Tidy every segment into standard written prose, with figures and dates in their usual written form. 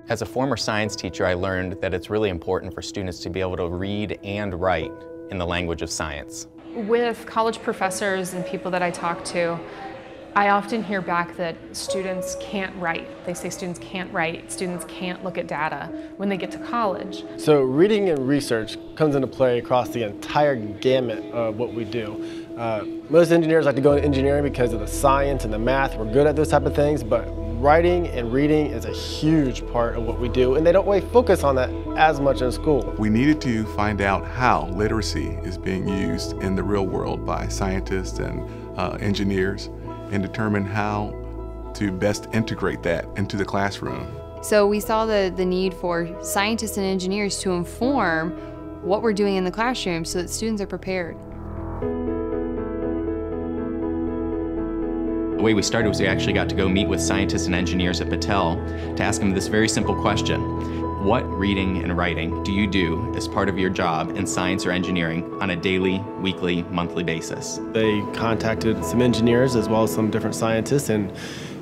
As a former science teacher, I learned that it's really important for students to be able to read and write in the language of science. With college professors and people that I talk to, I often hear back that students can't write. They say students can't write, students can't look at data when they get to college. So reading and research comes into play across the entire gamut of what we do. Most engineers like to go into engineering because of the science and the math. We're good at those type of things, but writing and reading is a huge part of what we do, and they don't really focus on that as much in school. We needed to find out how literacy is being used in the real world by scientists and engineers, and determine how to best integrate that into the classroom. So we saw the need for scientists and engineers to inform what we're doing in the classroom so that students are prepared. The way we started was we actually got to go meet with scientists and engineers at Battelle to ask them this very simple question. What reading and writing do you do as part of your job in science or engineering on a daily, weekly, monthly basis? They contacted some engineers as well as some different scientists and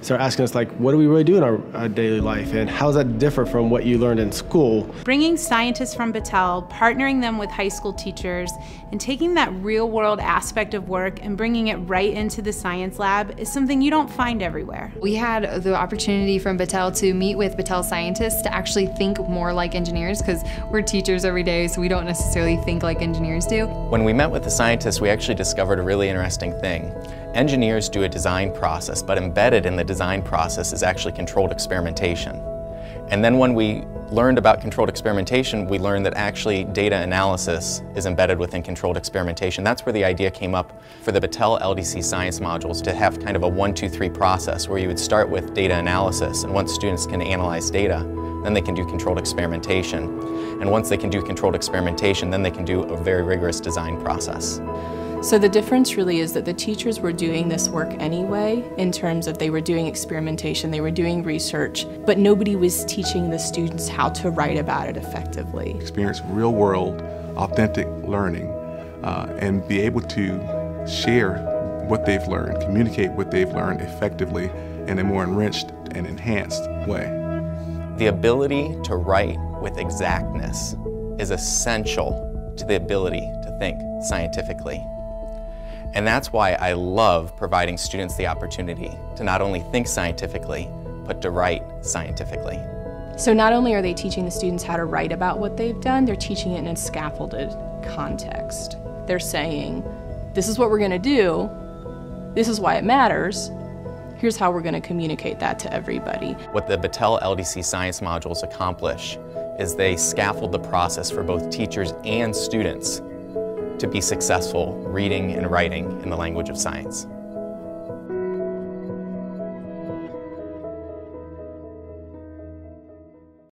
started asking us, like, what do we really do in our daily life, and how does that differ from what you learned in school? Bringing scientists from Battelle, partnering them with high school teachers, and taking that real-world aspect of work and bringing it right into the science lab is something you don't find everywhere. We had the opportunity from Battelle to meet with Battelle scientists to actually think more like engineers, because we're teachers every day, so we don't necessarily think like engineers do. When we met with the scientists, we actually discovered a really interesting thing. Engineers do a design process, but embedded in the design process is actually controlled experimentation. And then when we learned about controlled experimentation, we learned that actually data analysis is embedded within controlled experimentation. That's where the idea came up for the Battelle LDC science modules to have kind of a 1, 2, 3 process where you would start with data analysis, and once students can analyze data, then they can do controlled experimentation. And once they can do controlled experimentation, then they can do a very rigorous design process. So the difference really is that the teachers were doing this work anyway, in terms of they were doing experimentation, they were doing research, but nobody was teaching the students how to write about it effectively. Experience real world, authentic learning, and be able to share what they've learned, communicate what they've learned effectively in a more enriched and enhanced way. The ability to write with exactness is essential to the ability to think scientifically. And that's why I love providing students the opportunity to not only think scientifically, but to write scientifically. So not only are they teaching the students how to write about what they've done, they're teaching it in a scaffolded context. They're saying, this is what we're going to do, this is why it matters, here's how we're going to communicate that to everybody. What the Battelle LDC science modules accomplish is they scaffold the process for both teachers and students to be successful reading and writing in the language of science.